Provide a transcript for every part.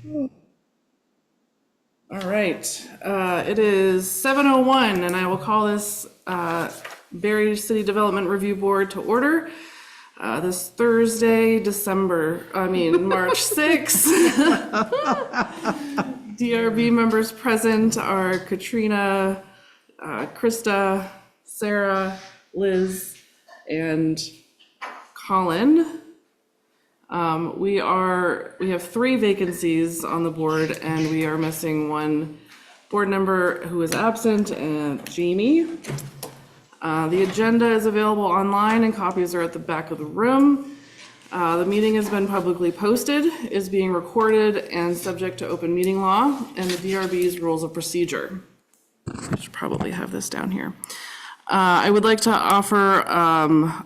All right, it is 7:01, and I will call this Barre City Development Review Board to order this Thursday, March 6th. DRB members present are Katrina, Krista, Sarah, Liz, and Colin. We have 3 vacancies on the board, and we are missing one board member who is absent, Jamie. The agenda is available online and copies are at the back of the room. The meeting has been publicly posted, is being recorded, and subject to open meeting law and the DRB's rules of procedure. I should probably have this down here. I would like to offer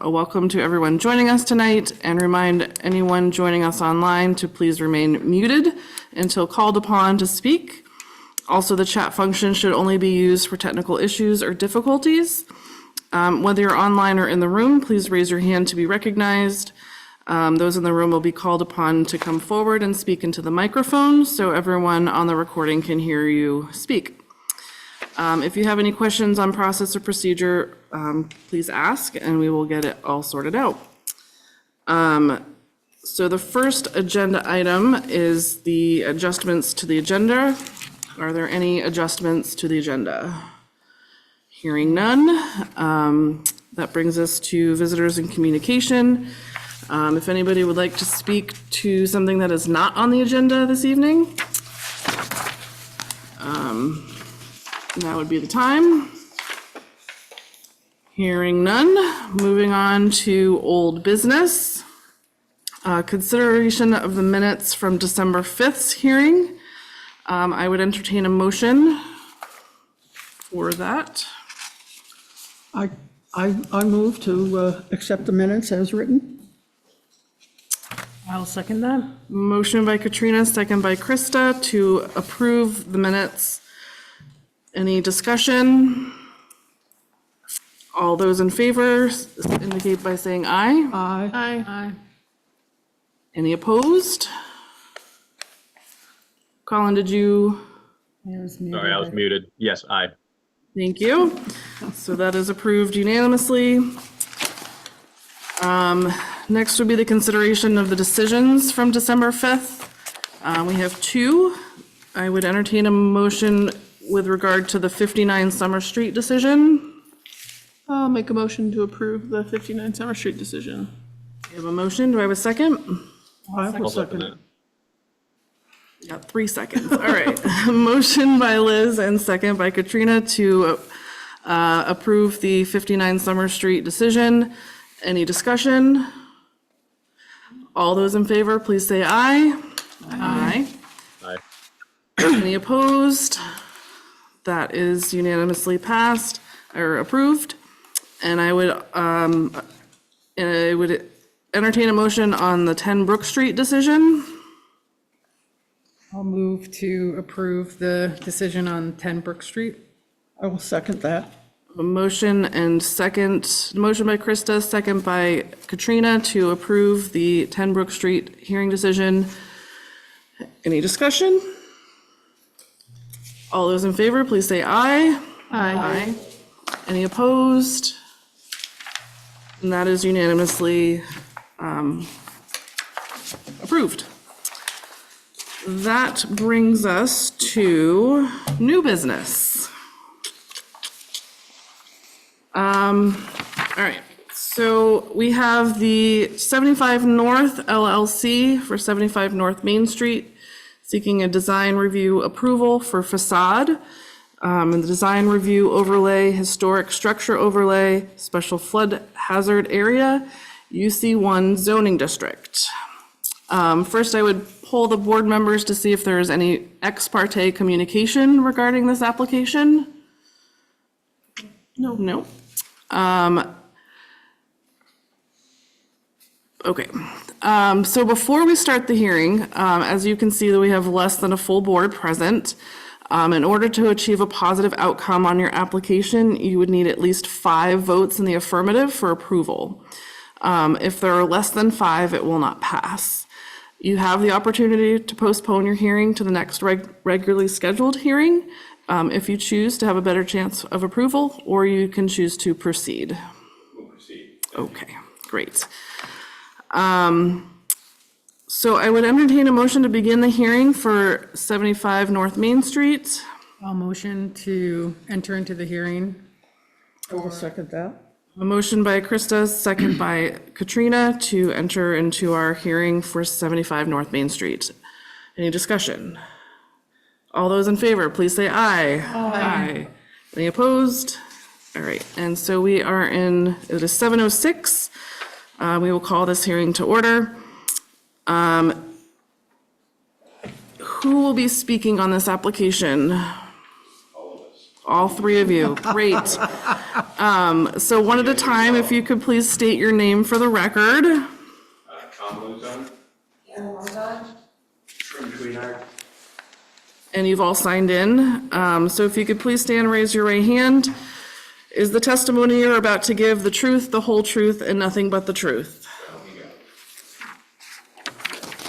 a welcome to everyone joining us tonight and remind anyone joining us online to please remain muted until called upon to speak. Also, the chat function should only be used for technical issues or difficulties. Whether you're online or in the room, please raise your hand to be recognized. Those in the room will be called upon to come forward and speak into the microphone so everyone on the recording can hear you speak. If you have any questions on process or procedure, please ask and we will get it all sorted out. So the first agenda item is the adjustments to the agenda. Are there any adjustments to the agenda? Hearing none. That brings us to visitors and communication. If anybody would like to speak to something that is not on the agenda this evening, that would be the time. Hearing none. Moving on to old business. Consideration of the minutes from December 5th's hearing. I would entertain a motion for that. I move to accept the minutes as written. I'll second that. Motion by Katrina, second by Krista to approve the minutes. Any discussion? All those in favor indicate by saying aye. Aye. Aye. Any opposed? Colin, did you? Sorry, I was muted. Yes, aye. Thank you. So that is approved unanimously. Next would be the consideration of the decisions from December 5th. We have 2. I would entertain a motion with regard to the 59 Summer Street decision. I'll make a motion to approve the 59 Summer Street decision. We have a motion. Do I have a second? I will I'll second second it. it. Got 3 seconds. All right. Motion by Liz and second by Katrina to approve the 59 Summer Street decision. Any discussion? All those in favor, please say aye. Aye. Aye. Any opposed? That is unanimously passed or approved. And I would entertain a motion on the 10 Brook Street decision. I'll move to approve the decision on 10 Brook Street. I will second that. A motion and second, motion by Krista, second by Katrina to approve the 10 Brook Street hearing decision. Any discussion? All those in favor, please say aye. Aye. Any opposed? And that is unanimously approved. That brings us to new business. All right, so we have the 75 North LLC for 75 North Main Street seeking a design review approval for facade, and the design review overlay, historic structure overlay, special flood hazard area, UC1 zoning district. First, I would poll the board members to see if there is any ex parte communication regarding this application. No. Okay. So before we start the hearing, as you can see that we have less than a full board present. In order to achieve a positive outcome on your application, you would need at least 5 votes in the affirmative for approval. If there are less than 5, it will not pass. You have the opportunity to postpone your hearing to the next regularly scheduled hearing if you choose to have a better chance of approval, or you can choose to proceed. We'll proceed. Okay, great. So I would entertain a motion to begin the hearing for 75 North Main Street. I'll motion to enter into the hearing. I will second that. A motion by Krista, second by Katrina to enter into our hearing for 75 North Main Street. Any discussion? All those in favor, please say aye. Aye. Any opposed? All right, and so we are in, it is 7:06. We will call this hearing to order. Who will be speaking on this application? All three of you, great. So one at a time, if you could please state your name for the record. Tom Lozon. Trim Tweenard. And you've all signed in. So if you could please stand and raise your right hand. Is the testimony you're about to give the truth, the whole truth, and nothing but the truth?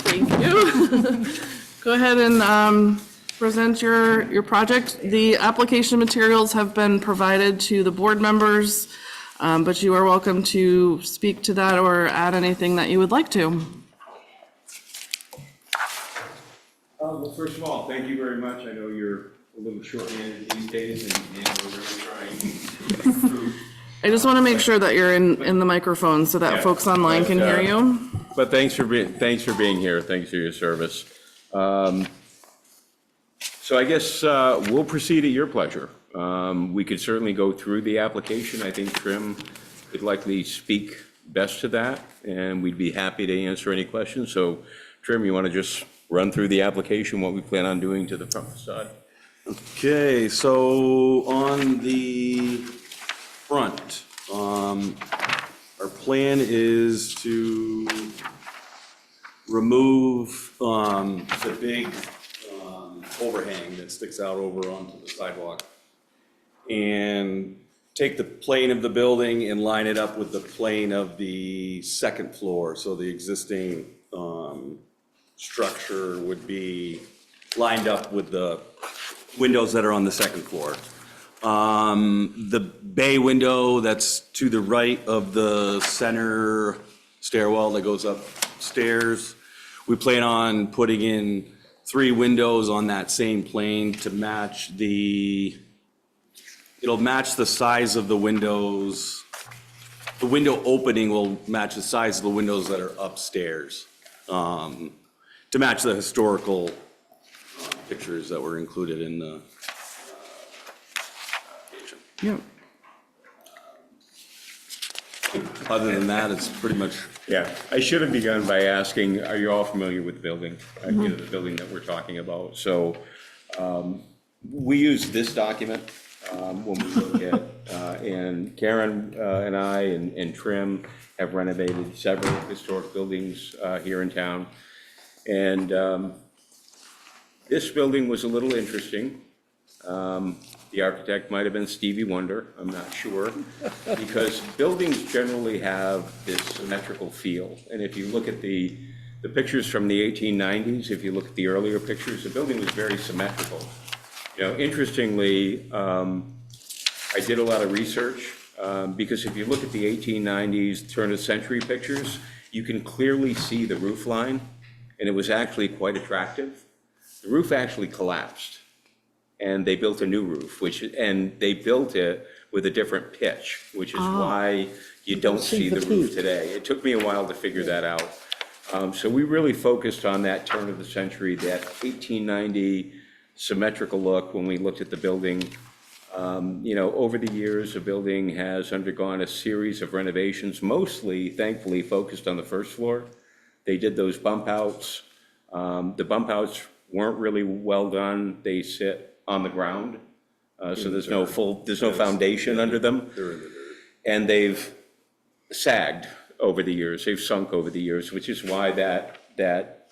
Thank you. Go ahead and present your project. The application materials have been provided to the board members, but you are welcome to speak to that or add anything that you would like to. Well, first of all, thank you very much. I know you're a little short-handed these days, and we're really trying to improve. I just want to make sure that you're in the microphone so that Yeah, folks online can hear you. But thanks for being here. Thanks for your service. So I guess we'll proceed at your pleasure. We could certainly go through the application. I think Trim could likely speak best to that, and we'd be happy to answer any questions. So Trim, you want to just run through the application, what we plan on doing to the front facade? Okay, so on the front, our plan is to remove the big overhang that sticks out over onto the sidewalk and take the plane of the building and line it up with the plane of the second floor. So the existing structure would be lined up with the windows that are on the second floor. The bay window that's to the right of the center stairwell that goes upstairs, we plan on putting in 3 windows on that same plane to match it'll match the size of the windows. The window opening will match the size of the windows that are upstairs, to match the historical pictures that were included in the application. Yeah. Other than that, it's pretty much, Yeah, I should have begun by asking, are you all familiar with the building? You know, the building that we're talking about. So we use this document when we look at, and Karen and I and Trim have renovated several historic buildings here in town. And this building was a little interesting. The architect might have been Stevie Wonder, I'm not sure, because buildings generally have this symmetrical feel. And if you look at the pictures from the 1890s, if you look at the earlier pictures, the building was very symmetrical. You know, interestingly, I did a lot of research because if you look at the 1890s turn of century pictures, you can clearly see the roof line, and it was actually quite attractive. The roof actually collapsed, and they built a new roof, and they built it with a different pitch, which is why you don't see the roof today. It took me a while to figure that out. So we really focused on that turn of the century, that 1890 symmetrical look when we looked at the building. You know, over the years, the building has undergone a series of renovations, mostly, thankfully, focused on the first floor. They did those bump outs. The bump outs weren't really well done. They sit on the ground, so there's no foundation under them. And they've sagged over the years, they've sunk over the years, which is why that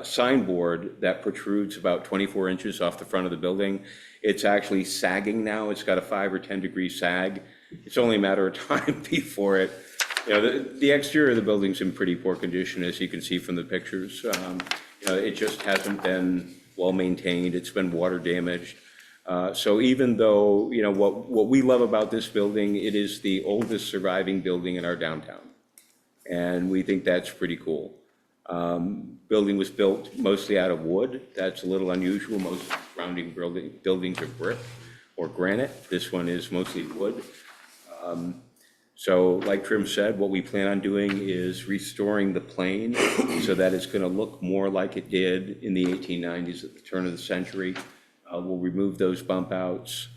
signboard that protrudes about 24 inches off the front of the building, it's actually sagging now. It's got a 5 or 10 degree sag. It's only a matter of time before it You know, the exterior of the building's in pretty poor condition, as you can see from the pictures. You know, it just hasn't been well-maintained, it's been water damaged. So even though, you know, what we love about this building, it is the oldest surviving building in our downtown. And we think that's pretty cool. Building was built mostly out of wood. That's a little unusual. Most surrounding buildings are brick or granite. This one is mostly wood. So like Trim said, what we plan on doing is restoring the plane so that it's going to look more like it did in the 1890s at the turn of the century. We'll remove those bump outs,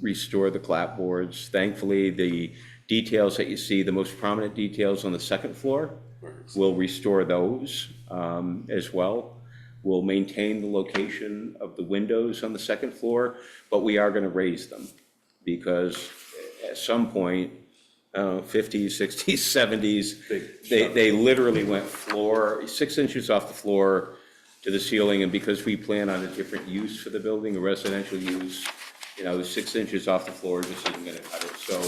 restore the clapboards. Thankfully, the details that you see, the most prominent details on the second floor, we'll restore those as well. We'll maintain the location of the windows on the second floor, but we are going to raise them because at some point, 50s, 60s, 70s, they literally went 6 inches off the floor to the ceiling, and because we plan on a different use for the building, a residential use, you know, 6 inches off the floor just isn't going to cut it. So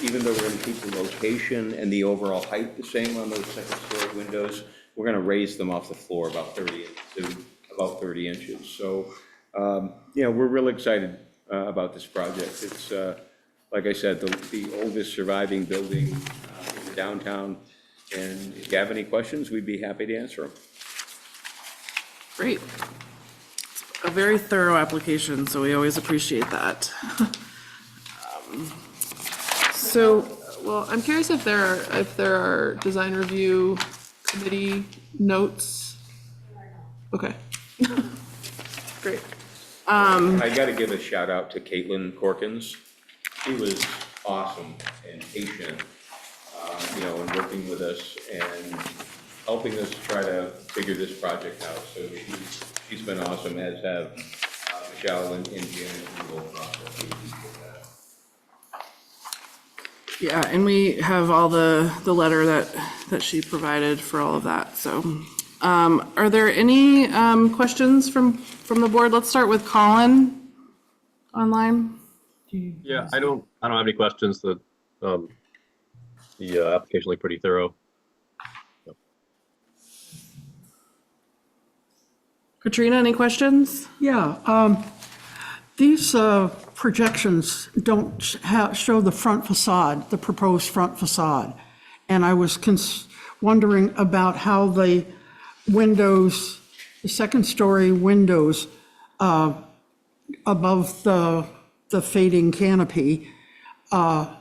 even though we're going to keep the location and the overall height the same on those second-story windows, we're going to raise them off the floor about 30 inches. So, you know, we're really excited about this project. It's like I said, the oldest surviving building in the downtown. And if you have any questions, we'd be happy to answer them. Great. A very thorough application, so we always appreciate that. So, well, I'm curious if there are design review committee notes. Okay. Great. I got to give a shout out to Caitlin Corkins. She was awesome and patient, you know, in working with us and helping us try to figure this project out. So she's been awesome, as have Michelle and Jim and the whole process. Yeah, and we have all the letter that she provided for all of that, so. Are there any questions from the board? Let's start with Colin online. Yeah, I don't have any questions. The application looked pretty thorough. Katrina, any questions? Yeah, these projections don't show the front facade, the proposed front facade. And I was wondering about how the windows, the second-story windows above the fading canopy, are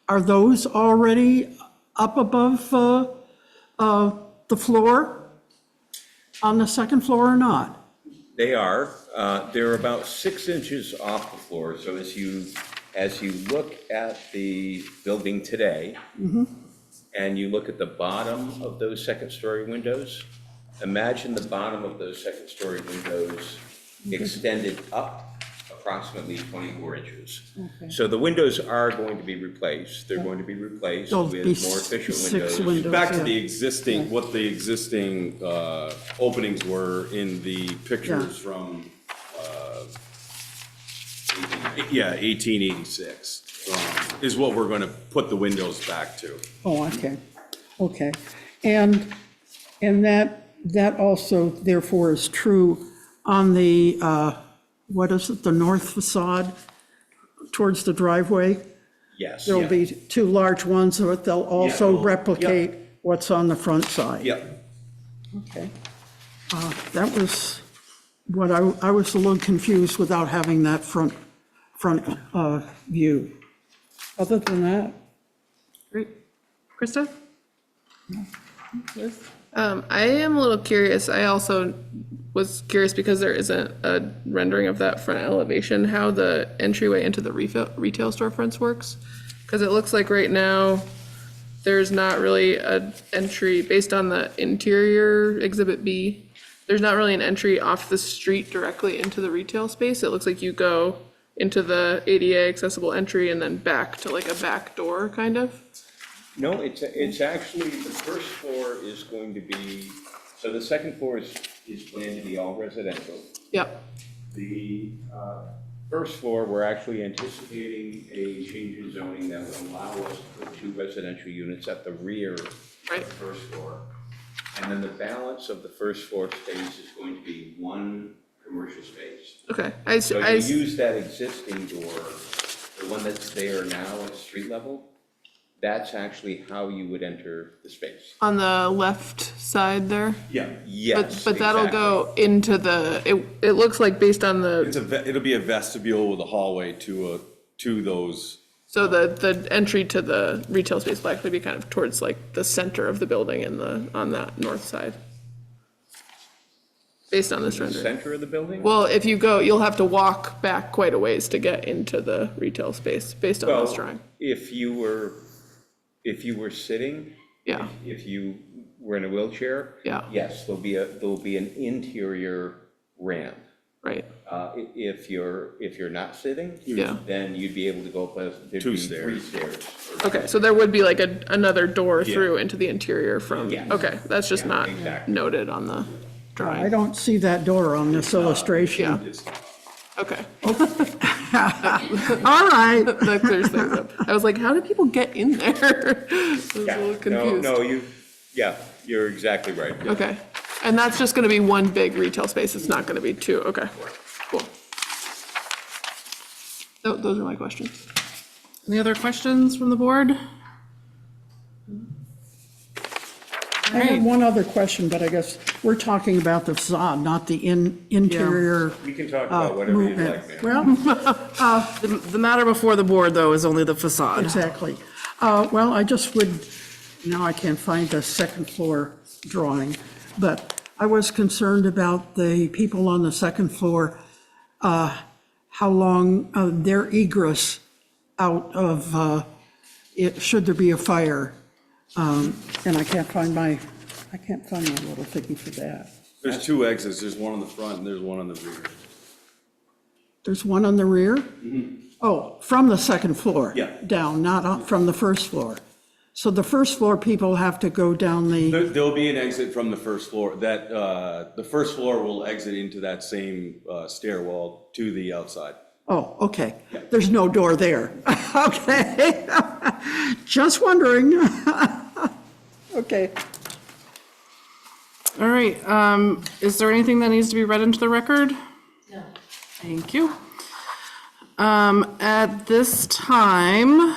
those already up above the floor? On the second floor or not? They are. They're about 6 inches off the floor. So as you look at the building today, and you look at the bottom of those second-story windows, imagine the bottom of those second-story windows extended up approximately 24 inches. Okay. So the windows are going to be replaced. They're going to be replaced They'll with be more efficient 6 windows. windows. Back to Yeah. the existing, what the existing openings were in the pictures from, 1886, is what we're going to put the windows back to. Oh, okay, okay. And that also therefore is true on the, what is it, the north facade towards the driveway? Yes. There'll yeah. be 2 large ones, but they'll also Yeah. replicate what's on the front side. Yep. Okay. That was what I was a little confused without having that front view. Other than that, Great. Krista? I am a little curious. I also was curious because there isn't a rendering of that front elevation, how the entryway into the retail storefronts works. Because it looks like right now, there's not really an entry based on the interior Exhibit B. There's not really an entry off the street directly into the retail space. It looks like you go into the ADA accessible entry and then back to like a back door, kind of. No, it's actually, the first floor is going to be, so the second floor is planned to be all residential. Yep. The First floor, we're actually anticipating a change in zoning that will allow us to put 2 residential units at the rear of Right. the first floor. And then the balance of the first floor space is going to be 1 commercial space. Okay, So you use that existing door, the one that's there now at street level, that's actually how you would enter the space. on the left side there? Yeah. Yes, But that'll exactly. go into it looks like based on It's the, it'll be a vestibule with a hallway to those. so the entry to the retail space will actually be kind of towards like the center of the building on that north side. Based on this The rendering. center of the building? Well, if you go, you'll have to walk back quite a ways to get into the retail space, based on this drawing. If you were sitting, Yeah, if you were in a wheelchair, yeah, yes, there'll be an interior ramp. right, If you're not sitting, yeah. then you'd be able to go up, there'd 2 be stairs. 3 stairs. Okay, so there would be like another door through into the interior from, Yeah. okay, that's just Yeah, not exactly. noted on the I drawing. don't see that door on this illustration. Yeah, okay. All right. That clears things up. I was like, how do people get in there? I was a Yeah, little confused. No, you're exactly right. Okay, and that's just gonna be one big retail space, it's not gonna be 2, okay, cool. Those are my questions. Any other questions from the board? I have one other question, but I guess we're talking about the facade, not the interior We can talk about whatever you'd movement. like, ma'am. Well, The matter before the board, though, is only the facade. exactly. Well, I just would, now I can't find the second floor drawing, but I was concerned about the people on the second floor, how long their egress out of, should there be a fire. And I can't find my little thingy for that. There's 2 exits, there's one on the front and there's one on the rear. There's one on the rear? Oh, from the second floor? Yeah. Down, not up from the first floor. So the first floor people have to go down the, There'll be an exit from the first floor, the first floor will exit into that same stairwell to the outside. oh, okay. There's no door there. Okay. Just wondering. Okay. All right, is there anything that needs to be read into the record? No. Thank you. At this time,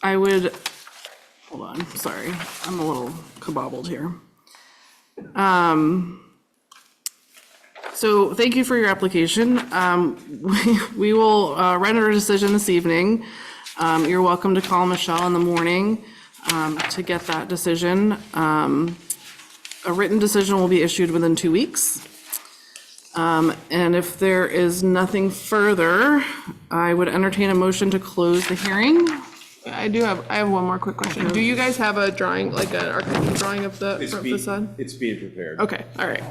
I would, hold on, sorry, I'm a little kabobbled here. So thank you for your application. We will render a decision this evening. You're welcome to call Michelle in the morning to get that decision. A written decision will be issued within 2 weeks. And if there is nothing further, I would entertain a motion to close the hearing. I have one more quick question. Do you guys have a drawing, like an architectural drawing of the front facade? It's being prepared. Okay, all right.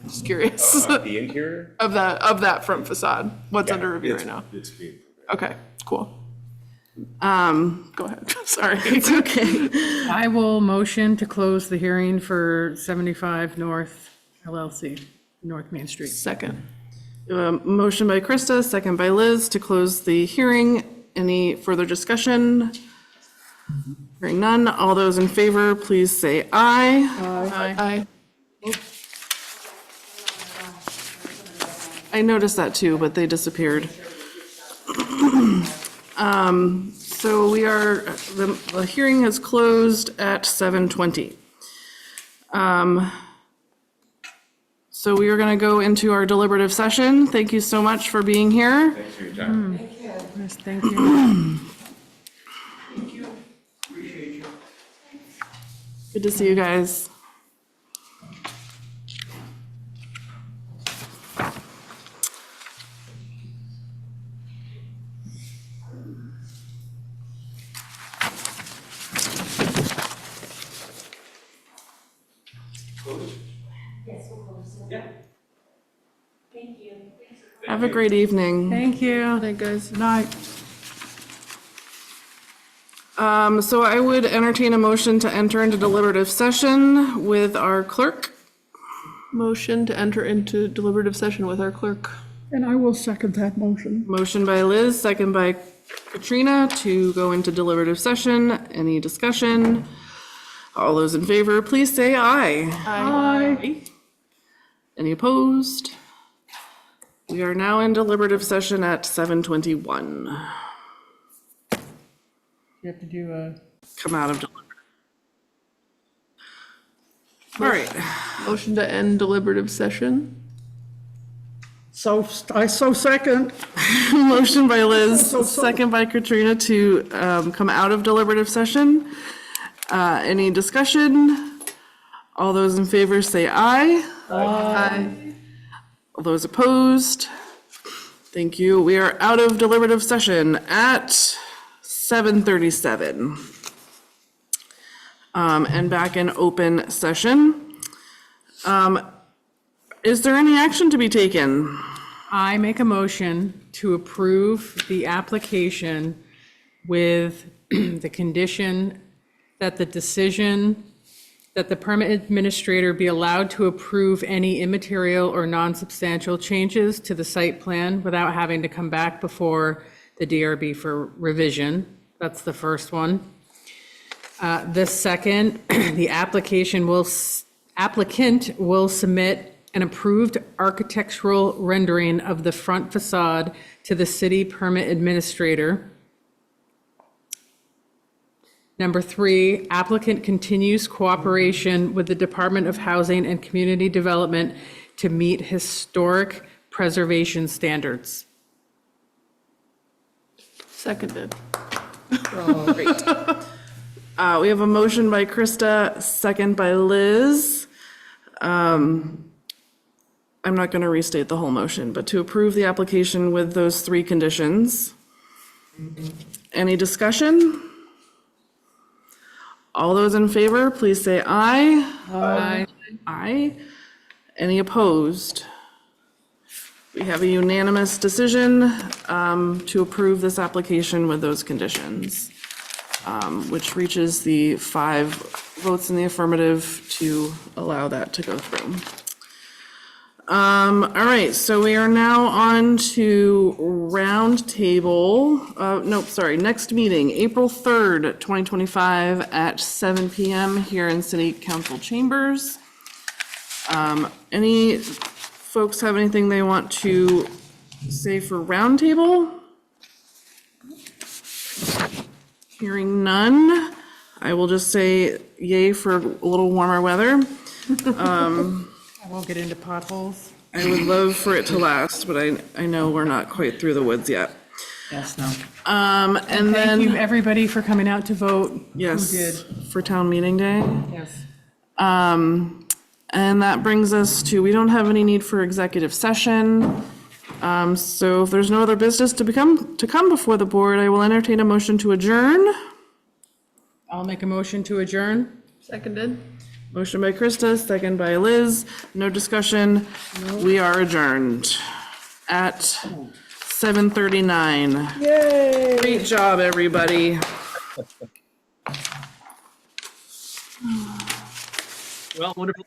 Just curious The interior? of that front facade. What's under review right now? It's being prepared. Okay, cool. Go ahead. Sorry. It's okay. I will motion to close the hearing for 75 North LLC, North Main Street. Second. Motion by Krista, second by Liz to close the hearing. Any further discussion? Hearing none. All those in favor, please say aye. Aye. I noticed that too, but they disappeared. So we are, the hearing has closed at 7:20. So we are going to go into our deliberative session. Thank you so much for being here. Thanks for your time. Yes, thank you. Good to see you guys. Have a great evening. Thank you. Hey, guys. Night. So I would entertain a motion to enter into deliberative session with our clerk. Motion to enter into deliberative session with our clerk. And I will second that motion. Motion by Liz, second by Katrina to go into deliberative session. Any discussion? All those in favor, please say aye. Aye. Any opposed? We are now in deliberative session at 7:21. You have to do a, Come out of deliberative. All right, Motion to end deliberative session. So, I so second. motion by Liz, second by Katrina to come out of deliberative session. Any discussion? All those in favor say aye. Aye. All those opposed? Thank you. We are out of deliberative session at 7:37. And back in open session. Is there any action to be taken? I make a motion to approve the application with the condition that the decision, that the permit administrator be allowed to approve any immaterial or non-substantial changes to the site plan without having to come back before the DRB for revision. That's the first one. The second, the applicant will submit an approved architectural rendering of the front facade to the city permit administrator. Number three, applicant continues cooperation with the Department of Housing and Community Development to meet historic preservation standards. Seconded. Great. We have a motion by Krista, second by Liz. I'm not going to restate the whole motion, but to approve the application with those three conditions. Any discussion? All those in favor, please say aye. Aye. Aye. Any opposed? We have a unanimous decision to approve this application with those conditions, which reaches the 5 votes in the affirmative to allow that to go through. All right, so we are now on to next meeting, April 3rd, 2025 at 7 PM here in City Council Chambers. Any folks have anything they want to say for roundtable? Hearing none, I will just say yay for a little warmer weather. I won't get into potholes. I would love for it to last, but I know we're not quite through the woods yet. Yes, no. And Thank you, then, everybody, for coming out to vote. yes, Who did? for town meeting day. Yes. And that brings us to, we don't have any need for executive session. So if there's no other business to come before the board, I will entertain a motion to adjourn. I'll make a motion to adjourn. Seconded. Motion by Krista, second by Liz. No discussion. We are adjourned at 7:39. Yay! Great job, everybody. Well, wonderful.